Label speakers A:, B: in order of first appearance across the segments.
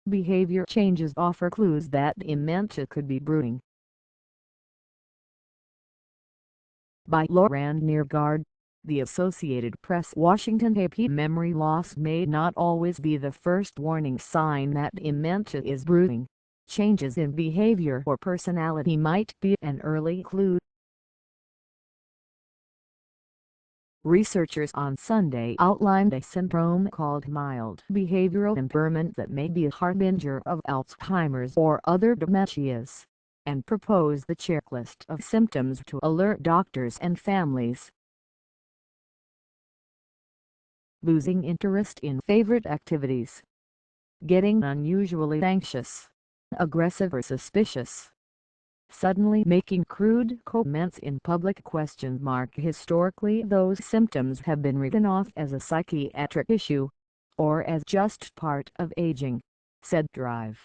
A: behavior changes offer clues that dementia could be brewing. By Lauran Neergaard, The Associated Press, Washington. AP memory loss may not always be the first warning sign that dementia is brewing. Changes in behavior or personality might be an early clue. Researchers on Sunday outlined a syndrome called mild behavioral impairment that may be a harbinger of Alzheimer's or other dementias, and proposed the checklist of symptoms to alert doctors and families. Losing interest in favorite activities, getting unusually anxious, aggressive or suspicious, suddenly making crude comments in public. Historically, those symptoms have been written off as a psychiatric issue, or as just part of aging, said Drive.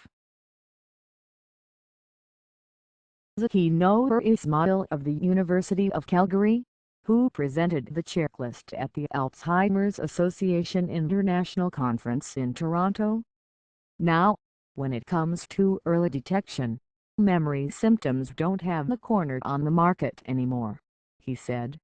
A: Zahinoor Ismail of the University of Calgary, who presented the checklist at the Alzheimer's Association International Conference in Toronto.Now, when it comes to early detection, memory symptoms don't have a corner on the market anymore, he said.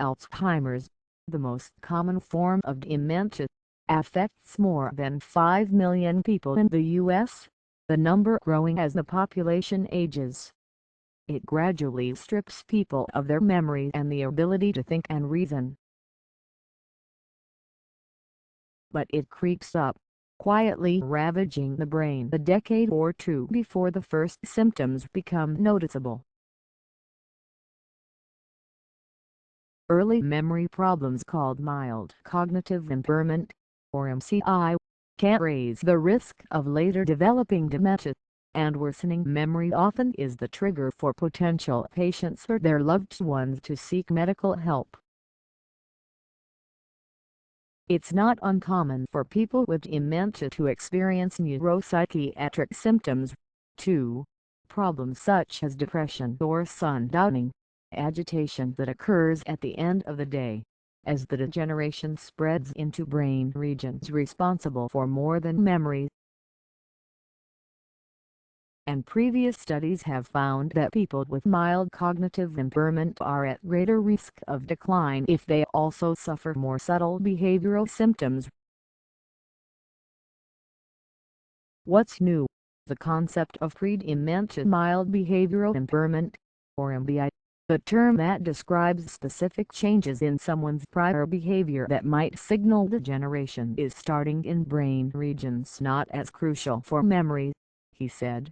A: Alzheimer's, the most common form of dementia, affects more than 5 million people in the U.S., the number growing as the population ages. It gradually strips people of their memory and the ability to think and reason. But it creeps up, quietly ravaging the brain a decade or two before the first symptoms become noticeable. Early memory problems called mild cognitive impairment, or MCI, can raise the risk of later developing dementia, and worsening memory often is the trigger for potential patients or their loved ones to seek medical help. It's not uncommon for people with dementia to experience neuropsychiatric symptoms, too. Problems such as depression or sundowning, agitation that occurs at the end of the day, as the degeneration spreads into brain regions responsible for more than memory. And previous studies have found that people with mild cognitive impairment are at greater risk of decline if they also suffer more subtle behavioral symptoms. What's new? The concept of pre-dementia mild behavioral impairment, or MBI, the term that describes specific changes in someone's prior behavior that might signal degeneration, is starting in brain regions not as crucial for memory, he said.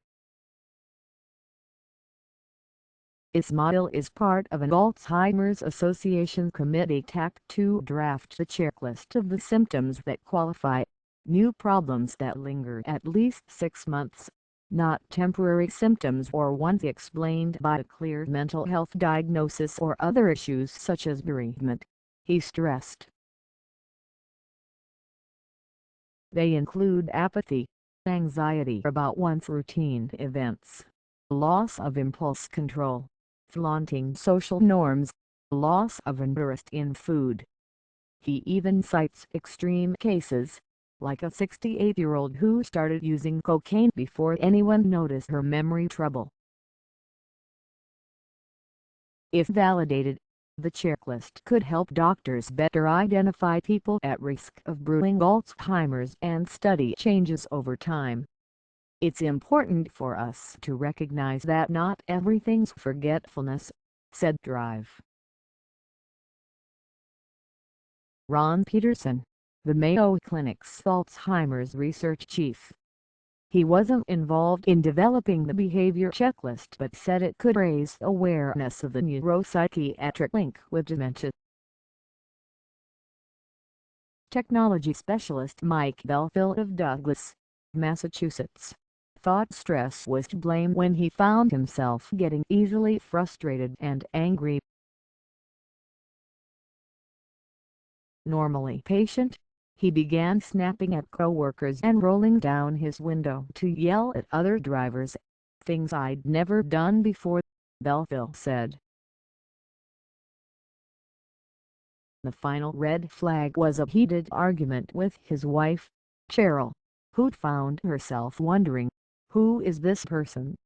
A: Ismail is part of an Alzheimer's Association committee tasked to draft the checklist of the symptoms that qualify, new problems that linger at least 6 months, not temporary symptoms or ones explained by a clear mental health diagnosis or other issues such as bereavement, he stressed. They include apathy, anxiety about one's routine events, loss of impulse control, flaunting social norms, loss of interest in food. He even cites extreme cases, like a 68-year-old who started using cocaine before anyone noticed her memory trouble. If validated, the checklist could help doctors better identify people at risk of brewing Alzheimer's and study changes over time. It's important for us to recognize that not everything's forgetfulness, said Drive. Ron Peterson, the Mayo Clinic's Alzheimer's research chief. He wasn't involved in developing the behavior checklist but said it could raise awareness of the neuropsychiatric link with dementia. Technology specialist Mike Belleville of Douglas, Massachusetts, thought stress was to blame when he found himself getting easily frustrated and angry. Normally patient, he began snapping at coworkers and rolling down his window to yell at other drivers, things I'd never done before, Belleville said. The final red flag was a heated argument with his wife, Cheryl, who found herself wondering, who is this person?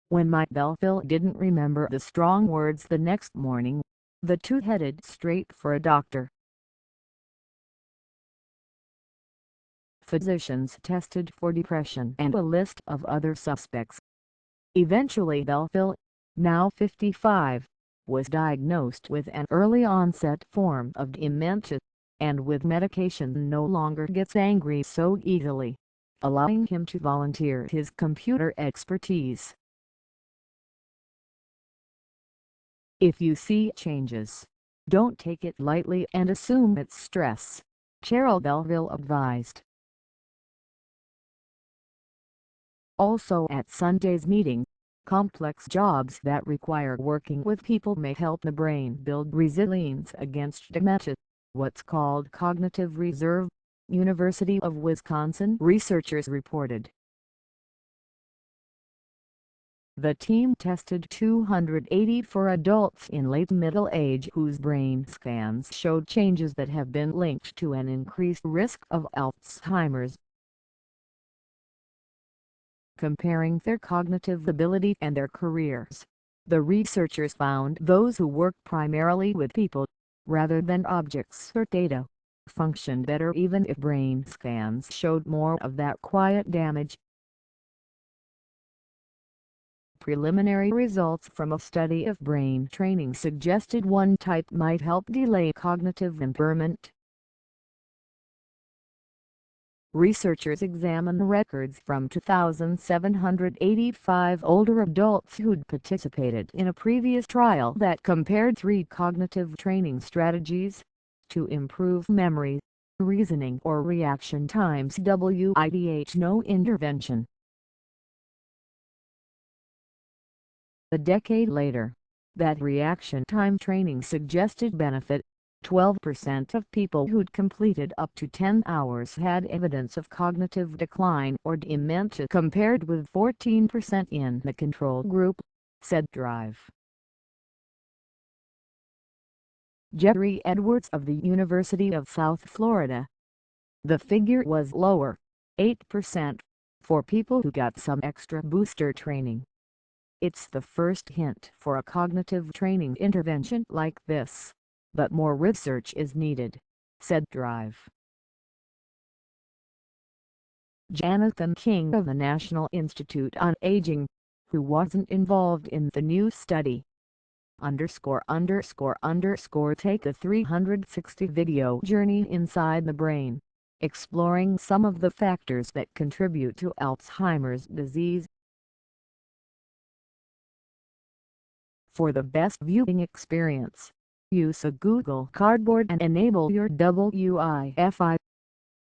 A: When Mike Belleville didn't remember the strong words the next morning, the two headed straight for a doctor. Physicians tested for depression and a list of other suspects. Eventually Belleville, now 55, was diagnosed with an early-onset form of dementia, and with medication no longer gets angry so easily, allowing him to volunteer his computer expertise. If you see changes, don't take it lightly and assume it's stress, Cheryl Belleville advised. Also at Sunday's meeting, complex jobs that require working with people may help the brain build resilience against dementia, what's called cognitive reserve, University of Wisconsin researchers reported. The team tested 284 adults in late middle age whose brain scans showed changes that have been linked to an increased risk of Alzheimer's. Comparing their cognitive ability and their careers, the researchers found those who worked primarily with people, rather than objects or data, functioned better even if brain scans showed more of that quiet damage. Preliminary results from a study of brain training suggested one type might help delay cognitive impairment. Researchers examined records from 2,785 older adults who'd participated in a previous trial that compared 3 cognitive training strategies to improve memory, reasoning or reaction times (WIDH). No intervention. A decade later, that reaction time training suggested benefit. 12% of people who'd completed up to 10 hours had evidence of cognitive decline or dementia compared with 14% in the control group, said Drive. Jerry Edwards of the University of South Florida. The figure was lower, 8%, for people who got some extra booster training. It's the first hint for a cognitive training intervention like this, but more research is needed, said Drive. Jonathan King of the National Institute on Aging, who wasn't involved in the new study, ____ take a 360-video journey inside the brain, exploring some of the factors that contribute to Alzheimer's disease. For the best viewing experience, use a Google Cardboard and enable your Wi-Fi.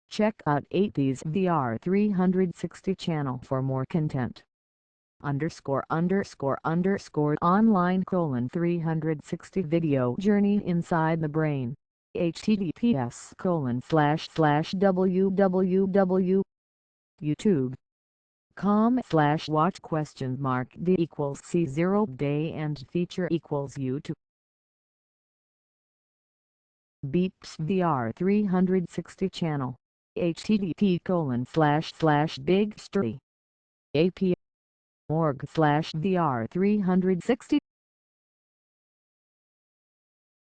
A: Check out AT's VR 360 channel for more content. ____ online 360 video journey inside the brain. https://www.youtube.com/watch?D=C0 and feature =YouTube. Beeps VR 360 channel. http://bigstory. API.org/VR 360